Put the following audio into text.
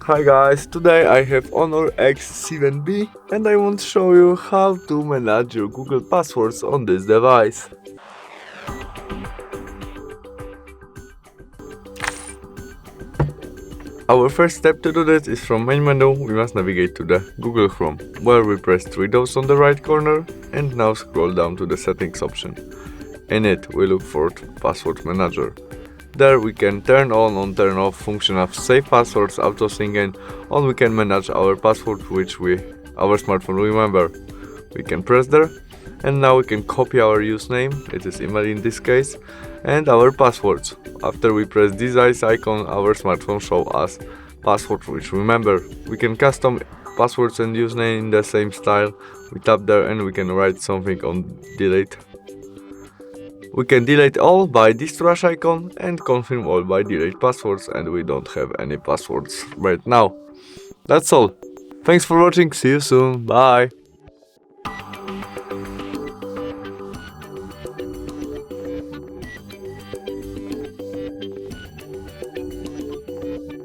Hi guys, today I have HONOR X7b and I want to show you how to manage your Google passwords on this device. Our first step to do this is from main menu. We must navigate to the Google Chrome, where we press three dots on the right corner and now scroll down to the settings option. In it we look for password manager. There we can turn on or turn off function of save passwords, auto sync, and on we can manage our password which our smartphone remember. We can press there and now we can copy our username, it is email in this case, and our passwords. After we press this icon, our smartphone show us password which remember. We can custom passwords and username in the same style. We tap there and we can write something on delete. We can delete all by this trash icon and confirm all by delete passwords, and we don't have any passwords right now. That's all. Thanks for watching, see you soon, bye!